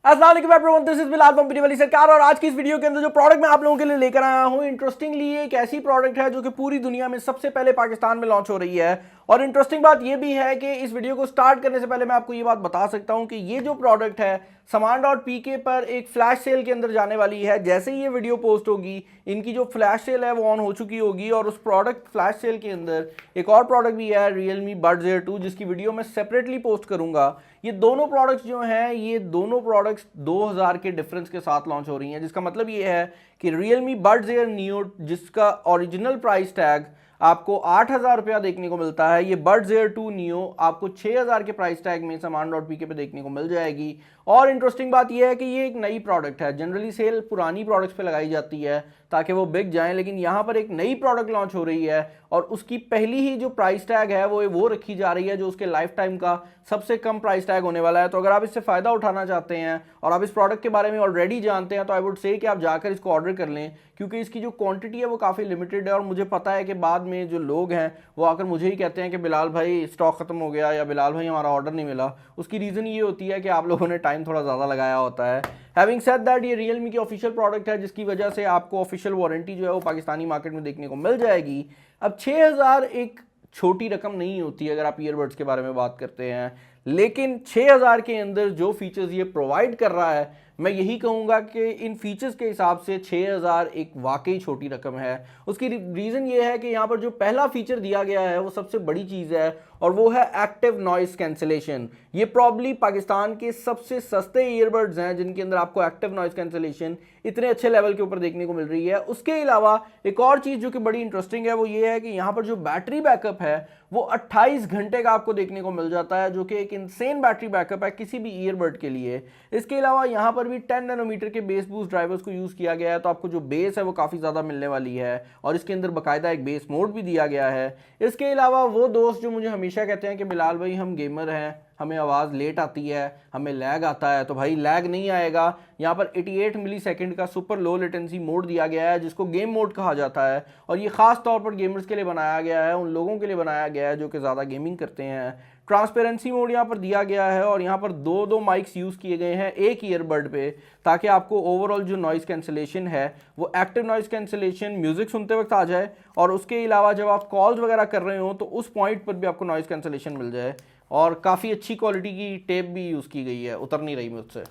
अस्सलाम वालेकुम everyone, this is Bilal from VideoWaliSarkar। और आज की इस वीडियो के अंदर जो प्रोडक्ट मैं आप लोगों के लिए लेकर आया हूं, इंटरेस्टिंगली एक ऐसी प्रोडक्ट है जो कि पूरी दुनिया में सबसे पहले पाकिस्तान में लॉन्च हो रही है। और इंटरेस्टिंग बात यह भी है कि इस वीडियो को स्टार्ट करने से पहले मैं आपको ये बात बता सकता हूं कि ये जो प्रोडक्ट है Saamaan.PK पर एक फ्लैश सेल के अंदर जाने वाली है। जैसे ही ये वीडियो पोस्ट होगी, इनकी जो फ्लैश सेल है वो ऑन हो चुकी होगी। और उस प्रोडक्ट फ्लैश सेल के अंदर एक और प्रोडक्ट भी है, realme Buds Air 2, जिसकी वीडियो मैं सेपरेटली पोस्ट करूंगा। ये दोनों प्रोडक्ट्स जो हैं, ये दोनों प्रोडक्ट्स 2000 के डिफरेंस के साथ लॉन्च हो रही हैं, जिसका मतलब ये है कि realme Buds Air Neo, जिसका ओरिजिनल प्राइस टैग आपको 8000 रुपया देखने को मिलता है, ये Buds Air 2 Neo आपको 6000 के प्राइस टैग में Saamaan.PK पे देखने को मिल जाएगी। और इंटरेस्टिंग बात यह है कि ये एक नई प्रोडक्ट है। जनरली सेल पुरानी प्रोडक्ट्स पे लगाई जाती है ताकि वो बिक जाएं, लेकिन यहाँ पर एक नई प्रोडक्ट लॉन्च हो रही है और उसकी पहली ही जो प्राइस टैग है वो रखी जा रही है जो उसके लाइफ टाइम का सबसे कम प्राइस टैग होने वाला है। तो अगर आप इससे फ़ायदा उठाना चाहते हैं और आप इस प्रोडक्ट के बारे में ऑलरेडी जानते हैं, तो आई वुड से कि आप जाकर इसको ऑर्डर कर लें, क्योंकि इसकी जो क्वांटिटी है वो काफ़ी लिमिटेड है। और मुझे पता है कि बाद में जो लोग हैं वो आकर मुझे ही कहते हैं कि बिलाल भाई स्टॉक ख़त्म हो गया या बिलाल भाई हमारा ऑर्डर नहीं मिला। उसकी रीज़न ये होती है कि आप लोगों ने टाइम थोड़ा ज़्यादा लगाया होता है। हैविंग सेड दैट, ये रियलमी की ऑफिशियल प्रोडक्ट है, जिसकी वजह से आपको ऑफिशियल वारंटी जो है वो पाकिस्तानी मार्केट में देखने को मिल जाएगी। अब 6000 एक छोटी रकम नहीं होती अगर आप ईयरबड्स के बारे में बात करते हैं, लेकिन 6000 के अंदर जो फीचर्स ये प्रोवाइड कर रहा है, मैं यही कहूँगा कि इन फीचर्स के हिसाब से 6000 एक वाकई छोटी रकम है। उसकी रीज़न ये है कि यहाँ पर जो पहला फीचर दिया गया है वो सबसे बड़ी चीज़ है, और वो है एक्टिव नॉइस कैंसिलेशन। ये प्रॉब्ली पाकिस्तान के सबसे सस्ते ईयरबड्स हैं जिनके अंदर आपको एक्टिव नॉइस कैंसिलेशन इतने अच्छे लेवल के ऊपर देखने को मिल रही है। उसके अलावा एक और चीज़ जो कि बड़ी इंटरेस्टिंग है वो ये है कि यहाँ पर जो बैटरी बैकअप है वो 28 घंटे का आपको देखने को मिल जाता है, जो कि एक इंसेन बैटरी बैकअप है किसी भी ईयरबड के लिए। इसके अलावा यहाँ पर भी 10 नैनोमीटर के बेस बूस्ट ड्राइवर्स को यूज़ किया गया है, तो आपको जो बेस है वो काफ़ी ज़्यादा मिलने वाली है। और इसके अंदर बाकायदा एक बेस मोड भी दिया गया है। इसके अलावा वो दोस्त जो मुझे हमेशा कहते हैं कि बिलाल भाई हम गेमर हैं, हमें आवाज़ लेट आती है, हमें लैग आता है, तो भाई लैग नहीं आएगा। यहाँ पर 88 मिली सेकेंड का सुपर लो लेटेंसी मोड दिया गया है, जिसको गेम मोड कहा जाता है। और ये खास तौर पर गेमर्स के लिए बनाया गया है, उन लोगों के लिए बनाया गया है जो कि ज़्यादा गेमिंग करते हैं। ट्रांसपेरेंसी मोड यहाँ पर दिया गया है, और यहाँ पर दो माइक्स यूज़ किए गए हैं एक ईयरबड पे, ताकि आपको ओवरऑल जो नॉइस कैंसिलेशन है वो एक्टिव नॉइस कैंसिलेशन म्यूजिक सुनते वक्त आ जाए, और उसके अलावा जब आप कॉल्स वगैरह कर रहे हो तो उस पॉइंट पर भी आपको नॉइस कैंसिलेशन मिल जाए। और काफ़ी अच्छी क्वालिटी की टेप भी यूज़ की गई है, उतर नहीं रही मुझसे।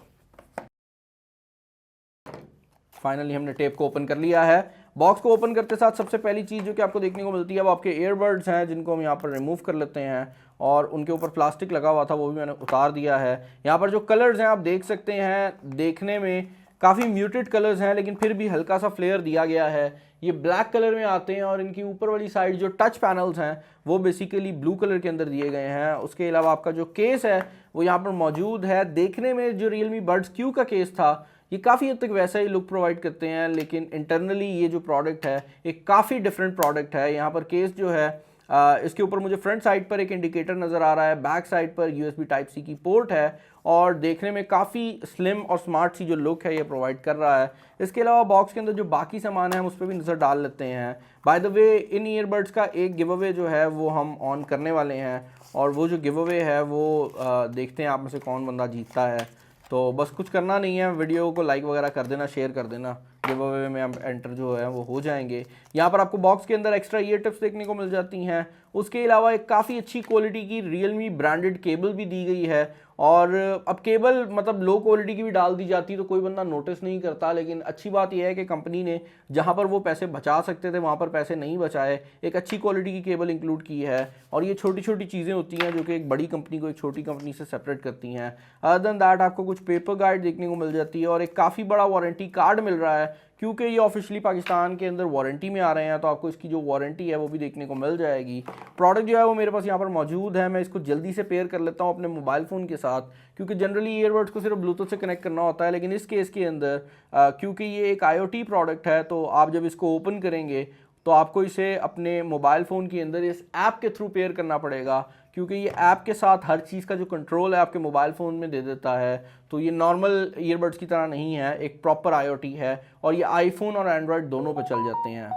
फाइनली हमने टेप को ओपन कर लिया है। बॉक्स को ओपन करते साथ सबसे पहली चीज़ जो कि आपको देखने को मिलती है वो आपके ईयरबड्स हैं, जिनको हम यहाँ पर रिमूव कर लेते हैं। और उनके ऊपर प्लास्टिक लगा हुआ था वो भी मैंने उतार दिया है। यहाँ पर जो कलर्स हैं आप देख सकते हैं, देखने में काफ़ी म्यूटेड कलर्स हैं, लेकिन फिर भी हल्का सा फ्लेयर दिया गया है। ये ब्लैक कलर में आते हैं, और इनकी ऊपर वाली साइड जो टच पैनल्स हैं वो बेसिकली ब्लू कलर के अंदर दिए गए हैं। उसके अलावा आपका जो केस है वो यहाँ पर मौजूद है। देखने में जो रियलमी बड्स क्यू का केस था ये काफ़ी हद तक वैसा ही लुक प्रोवाइड करते हैं, लेकिन इंटरनली ये जो प्रोडक्ट है एक काफ़ी डिफरेंट प्रोडक्ट है। यहाँ पर केस जो है इसके ऊपर मुझे फ्रंट साइड पर एक इंडिकेटर नज़र आ रहा है, बैक साइड पर USB टाइप सी की पोर्ट है, और देखने में काफ़ी स्लिम और स्मार्ट सी जो लुक है ये प्रोवाइड कर रहा है। इसके अलावा बॉक्स के अंदर जो बाकी सामान है उस पर भी नज़र डाल लेते हैं। By the way, in earbuds का एक गिव अवे जो है वो हम ऑन करने वाले हैं, और वो जो गिव अवे है वो देखते हैं आप में से कौन बंदा जीतता है। तो बस कुछ करना नहीं है, वीडियो को लाइक वगैरह कर देना, शेयर कर देना, गिव अवे में हम एंटर जो है वो हो जाएंगे। यहाँ पर आपको बॉक्स के अंदर एक्स्ट्रा ईयर टिप्स देखने को मिल जाती हैं। उसके अलावा एक काफ़ी अच्छी क्वालिटी की रियलमी ब्रांडेड केबल भी दी गई है। और अब केबल मतलब लो क्वालिटी की भी डाल दी जाती तो कोई बंदा नोटिस नहीं करता, लेकिन अच्छी बात यह है कि कंपनी ने जहां पर वो पैसे बचा सकते थे वहां पर पैसे नहीं बचाए, एक अच्छी क्वालिटी की केबल इंक्लूड की है। और ये छोटी छोटी चीज़ें होती हैं जो कि एक बड़ी कंपनी को एक छोटी कंपनी से सेपरेट करती हैं। अदर देन दैट आपको कुछ पेपर गाइड देखने को मिल जाती है, और एक काफ़ी बड़ा वारंटी कार्ड मिल रहा है, क्योंकि ये ऑफिशियली पाकिस्तान के अंदर वारंटी में आ रहे हैं, तो आपको इसकी जो वारंटी है वो भी देखने को मिल जाएगी। प्रोडक्ट जो है वो मेरे पास यहाँ पर मौजूद है, मैं इसको जल्दी से पेयर कर लेता हूँ अपने मोबाइल फ़ोन के साथ, क्योंकि जनरली ईयरबड्स को सिर्फ ब्लूटूथ से कनेक्ट करना होता है, लेकिन इस केस के अंदर क्योंकि ये एक IoT प्रोडक्ट है, तो आप जब इसको ओपन करेंगे तो आपको इसे अपने मोबाइल फ़ोन के अंदर इस ऐप के थ्रू पेयर करना पड़ेगा, क्योंकि ये ऐप के साथ हर चीज़ का जो कंट्रोल है आपके मोबाइल फ़ोन में दे देता है। तो ये नॉर्मल ईयरबड्स की तरह नहीं है, एक प्रॉपर IoT है, और ये आईफोन और एंड्रॉयड दोनों पे चल जाते हैं।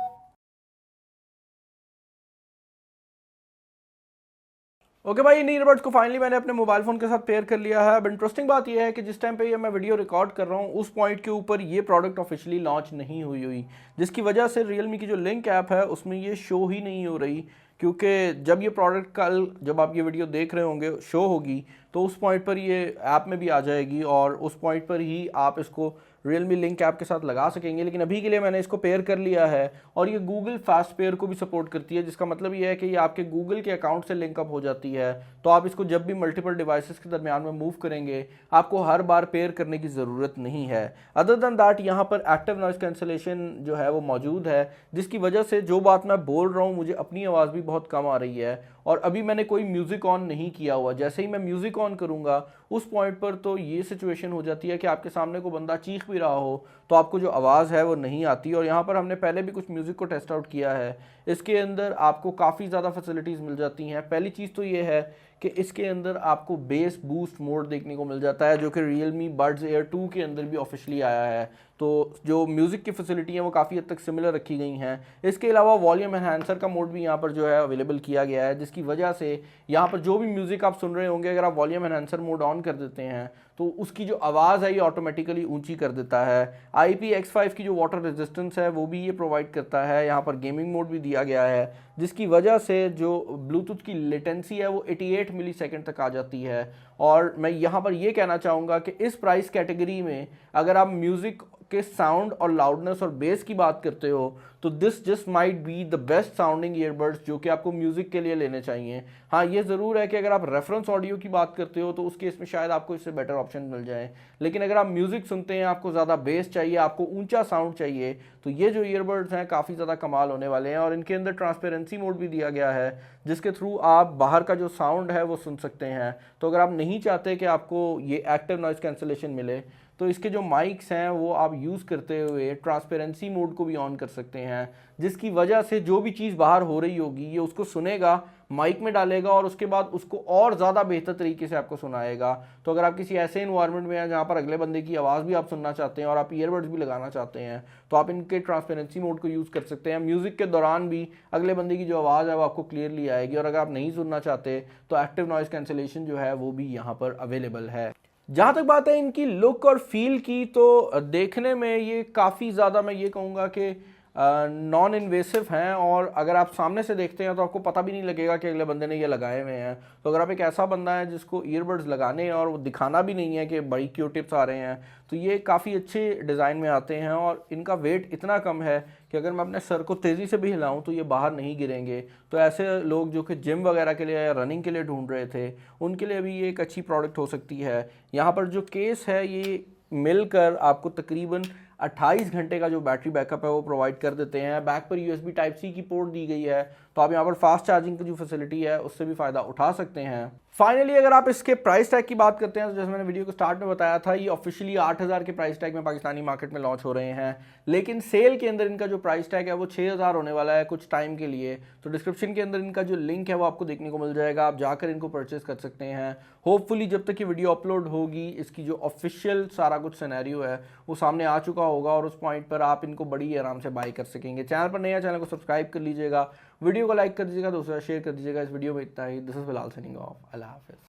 ओके भाई, इन ईयरबड्स को फाइनली मैंने अपने मोबाइल फोन के साथ पेयर कर लिया है। अब इंटरेस्टिंग बात यह है कि जिस टाइम पे ये मैं वीडियो रिकॉर्ड कर रहा हूँ उस पॉइंट के ऊपर ये प्रोडक्ट ऑफिशियली लॉन्च नहीं हुई, जिसकी वजह से realme की जो लिंक ऐप है उसमें ये शो ही नहीं हो रही। क्योंकि जब ये प्रोडक्ट कल, जब आप ये वीडियो देख रहे होंगे, शो होगी तो उस पॉइंट पर ये ऐप में भी आ जाएगी और उस पॉइंट पर ही आप इसको realme लिंक ऐप के साथ लगा सकेंगे। लेकिन अभी के लिए मैंने इसको पेयर कर लिया है और ये गूगल फास्ट पेयर को भी सपोर्ट करती है, जिसका मतलब ये है कि ये आपके गूगल के अकाउंट से लिंकअप हो जाती है। तो आप इसको जब भी मल्टीपल डिवाइसेस के दरमियान में मूव करेंगे आपको हर बार पेयर करने की ज़रूरत नहीं है। अदर दैन दैट यहाँ पर एक्टिव नॉइस कैंसलेशन जो है वो मौजूद है, जिसकी वजह से जो बात मैं बोल रहा हूँ मुझे अपनी आवाज़ भी बहुत कम आ रही है। और अभी मैंने कोई म्यूज़िक ऑन नहीं किया हुआ, जैसे ही मैं म्यूज़िक ऑन करूँगा उस पॉइंट पर तो ये सिचुएशन हो जाती है कि आपके सामने को बंदा चीख भी रहा हो तो आपको जो आवाज़ है वो नहीं आती। और यहाँ पर हमने पहले भी कुछ म्यूज़िक को टेस्ट आउट किया है, इसके अंदर आपको काफ़ी ज़्यादा फैसिलिटीज़ मिल जाती हैं। पहली चीज़ तो ये है कि इसके अंदर आपको बेस बूस्ट मोड देखने को मिल जाता है, जो कि Realme Buds Air 2 के अंदर भी ऑफिशियली आया है। तो जो म्यूज़िक की फैसिलिटी हैं वो काफ़ी हद तक सिमिलर रखी गई हैं। इसके अलावा वॉल्यूम एनहांसर का मोड भी यहाँ पर जो है अवेलेबल किया गया है, जिसकी वजह से यहाँ पर जो भी म्यूज़िक आप सुन रहे होंगे अगर आप वॉल्यूम एनहांसर मोड ऑन कर देते हैं तो उसकी जो आवाज़ है ये ऑटोमेटिकली ऊंची कर देता है। IPX5 की जो वाटर रेजिस्टेंस है वो भी ये प्रोवाइड करता है। यहाँ पर गेमिंग मोड भी दिया गया है, जिसकी वजह से जो ब्लूटूथ की लेटेंसी है वो 88 मिली सेकेंड तक आ जाती है। और मैं यहाँ पर ये कहना चाहूँगा कि इस प्राइस कैटेगरी में अगर आप म्यूज़िक के साउंड और लाउडनेस और बेस की बात करते हो तो this just might be the best sounding earbuds जो कि आपको म्यूज़िक के लिए लेने चाहिए। हाँ, ये ज़रूर है कि अगर आप रेफरेंस ऑडियो की बात करते हो तो उस केस में शायद आपको इससे बेटर ऑप्शन मिल जाए, लेकिन अगर आप म्यूज़िक सुनते हैं, आपको ज़्यादा बेस चाहिए, आपको ऊंचा साउंड चाहिए, तो ये जो ईयरबड्स हैं काफ़ी ज़्यादा कमाल होने वाले हैं। और इनके अंदर ट्रांसपेरेंसी मोड भी दिया गया है, जिसके थ्रू आप बाहर का जो साउंड है वो सुन सकते हैं। तो अगर आप नहीं चाहते कि आपको ये एक्टिव नॉइस कैंसलेशन मिले तो इसके जो माइक्स हैं वो आप यूज़ करते हुए ट्रांसपेरेंसी मोड को भी ऑन कर सकते हैं, जिसकी वजह से जो भी चीज़ बाहर हो रही होगी ये उसको सुनेगा, माइक में डालेगा और उसके बाद उसको और ज़्यादा बेहतर तरीके से आपको सुनाएगा। तो अगर आप किसी ऐसे इन्वायरमेंट में हैं जहाँ पर अगले बंदे की आवाज़ भी आप सुनना चाहते हैं और आप ईयरबड्स भी लगाना चाहते हैं तो आप इनके ट्रांसपेरेंसी मोड को यूज़ कर सकते हैं। म्यूज़िक के दौरान भी अगले बंदे की जो आवाज़ है वो आपको क्लियरली आएगी। और अगर आप नहीं सुनना चाहते तो एक्टिव नॉइस कैंसलेशन जो है वो भी यहाँ पर अवेलेबल है। जहाँ तक बात है इनकी लुक और फील की, तो देखने में ये काफ़ी ज़्यादा, मैं ये कहूँगा कि नॉन इन्वेसिव हैं और अगर आप सामने से देखते हैं तो आपको पता भी नहीं लगेगा कि अगले बंदे ने ये लगाए हुए हैं। तो अगर आप एक ऐसा बंदा है जिसको ईयरबड्स लगाने हैं और वो दिखाना भी नहीं है कि बड़ी क्यू टिप्स आ रहे हैं, तो ये काफ़ी अच्छे डिज़ाइन में आते हैं और इनका वेट इतना कम है कि अगर मैं अपने सर को तेज़ी से भी हिलाऊं तो ये बाहर नहीं गिरेंगे। तो ऐसे लोग जो कि जिम वगैरह के लिए या रनिंग के लिए ढूंढ रहे थे उनके लिए भी ये एक अच्छी प्रोडक्ट हो सकती है। यहाँ पर जो केस है ये मिलकर आपको तकरीबन 28 घंटे का जो बैटरी बैकअप है वो प्रोवाइड कर देते हैं। बैक पर USB Type-C की पोर्ट दी गई है, तो आप यहाँ पर फास्ट चार्जिंग की जो फैसिलिटी है उससे भी फ़ायदा उठा सकते हैं। फाइनली अगर आप इसके प्राइस टैग की बात करते हैं तो जैसे मैंने वीडियो को स्टार्ट में बताया था, ये ऑफिशियली 8000 के प्राइस टैग में पाकिस्तानी मार्केट में लॉन्च हो रहे हैं, लेकिन सेल के अंदर इनका जो प्राइस टैग है वो 6000 होने वाला है कुछ टाइम के लिए। तो डिस्क्रिप्शन के अंदर इनका जो लिंक है वो आपको देखने को मिल जाएगा, आप जाकर इनको परचेज कर सकते हैं। होपफुली जब तक ये वीडियो अपलोड होगी इसकी जो ऑफिशियल सारा कुछ सिनेरियो है वो सामने आ चुका होगा और उस पॉइंट पर आप इनको बड़ी आराम से बाय कर सकेंगे। चैनल पर नया, चैनल को सब्सक्राइब कर लीजिएगा, वीडियो को लाइक कर दीजिएगा, दोस्तों शेयर कर दीजिएगा। इस वीडियो में इतना ही। दिस इज फिलहाल साइनिंग ऑफ। अल्लाह हाफिज़।